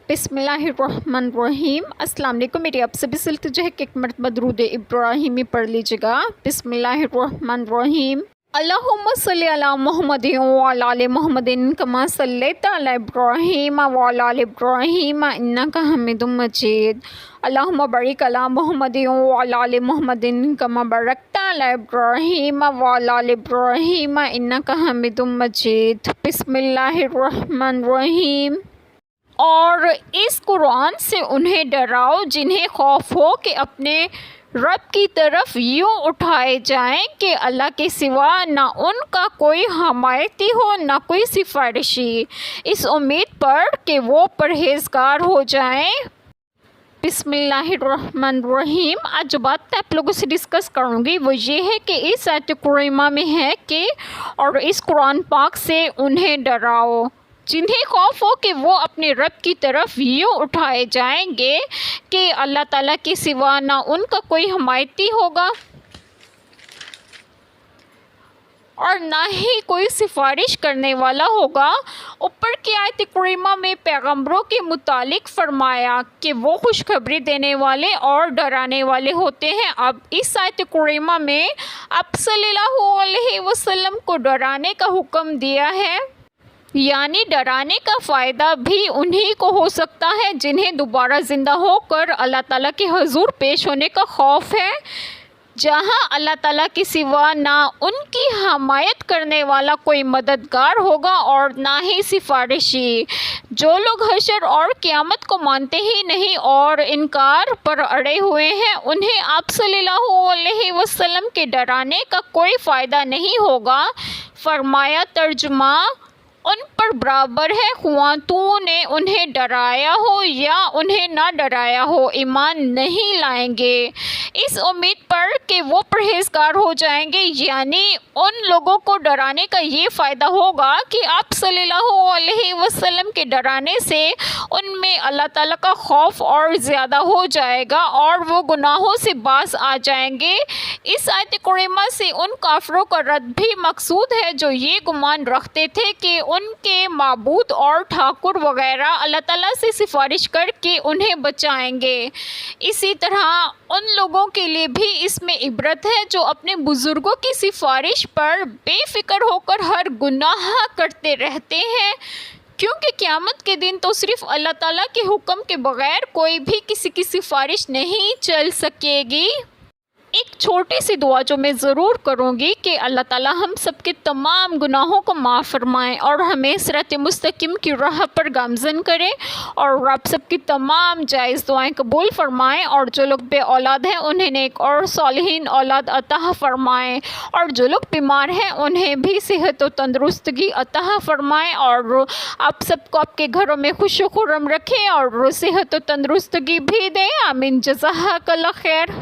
بسم اللہ الرحمن الرحیم۔ السلام علیکم، میری آپ سبھی سے التجا ہے کہ ایک مرتبہ درود ابراہیمی پڑھ لیجیے گا۔ بسم اللہ الرحمن الرحیم۔ اللہم صلی علی محمد وعلی آل محمد کما صلیت علی ابراہیم وعلی آل ابراہیم انک حمید مجید۔ اللہم بارک علی محمد وعلی آل محمد کما بارکت علی ابراہیم وعلی آل ابراہیم انک حمید مجید۔ بسم اللہ الرحمن الرحیم۔ اور اس قرآن سے انہیں ڈراؤ جنہیں خوف ہو کہ اپنے رب کی طرف یوں اٹھائے جائیں کہ اللہ کے سوا نہ ان کا کوئی حمایتی ہو نہ کوئی سفارشی، اس امید پر کہ وہ پرہیزگار ہو جائیں۔ بسم اللہ الرحمن الرحیم۔ آج جو بات آپ لوگوں سے ڈسکس کروں گی وہ یہ ہے کہ اس آیت کریمہ میں ہے کہ اور اس قرآن پاک سے انہیں ڈراؤ جنہیں خوف ہو کہ وہ اپنے رب کی طرف یوں اٹھائے جائیں گے کہ اللہ تعالیٰ کے سوا نہ ان کا کوئی حمایتی ہوگا اور نہ ہی کوئی سفارش کرنے والا ہوگا۔ اوپر کی آیت کریمہ میں پیغمبروں کے متعلق فرمایا کہ وہ خوشخبری دینے والے اور ڈرانے والے ہوتے ہیں۔ اب اس آیت کریمہ میں آپ صلی اللہ علیہ وسلم کو ڈرانے کا حکم دیا ہے، یعنی ڈرانے کا فائدہ بھی انہی کو ہو سکتا ہے جنہیں دوبارہ زندہ ہو کر اللہ تعالیٰ کے حضور پیش ہونے کا خوف ہے، جہاں اللہ تعالیٰ کے سوا نہ ان کی حمایت کرنے والا کوئی مددگار ہوگا اور نہ ہی سفارشی۔ جو لوگ حشر اور قیامت کو مانتے ہی نہیں اور انکار پر اڑے ہوئے ہیں، انہیں آپ صلی اللہ علیہ وسلم کے ڈرانے کا کوئی فائدہ نہیں ہوگا۔ فرمایا ترجمہ ان پر برابر ہے خواہ تو نے انہیں ڈرایا ہو یا انہیں نہ ڈرایا ہو، ایمان نہیں لائیں گے، اس امید پر کہ وہ پرہیزگار ہو جائیں گے۔ یعنی ان لوگوں کو ڈرانے کا یہ فائدہ ہوگا کہ آپ صلی اللہ علیہ وسلم کے ڈرانے سے ان میں اللہ تعالیٰ کا خوف اور زیادہ ہو جائے گا اور وہ گناہوں سے باز آ جائیں گے۔ اس آیت کریمہ سے ان کافروں کا رد بھی مقصود ہے جو یہ گمان رکھتے تھے کہ ان کے معبود اور ٹھاکر وغیرہ اللہ تعالیٰ سے سفارش کر کے انہیں بچائیں گے۔ اسی طرح ان لوگوں کے لیے بھی اس میں عبرت ہے جو اپنے بزرگوں کی سفارش پر بے فکر ہو کر ہر گناہ کرتے رہتے ہیں، کیونکہ قیامت کے دن تو صرف اللہ تعالیٰ کے حکم کے بغیر کوئی بھی کسی کی سفارش نہیں چل سکے گی۔ ایک چھوٹی سی دعا جو میں ضرور کروں گی کہ اللہ تعالیٰ ہم سب کے تمام گناہوں کو معاف فرمائیں اور ہمیں صراط مستقیم کی راہ پر گامزن کرے، اور آپ سب کی تمام جائز دعائیں قبول فرمائیں، اور جو لوگ بے اولاد ہیں انہیں نیک اور صالحین اولاد عطا فرمائیں، اور جو لوگ بیمار ہیں انہیں بھی صحت و تندرستگی عطا فرمائیں، اور آپ سب کو آپ کے گھروں میں خوش و خرم رکھیں اور صحت و تندرستگی بھی دیں۔ آمین۔ جزاک اللہ خیر۔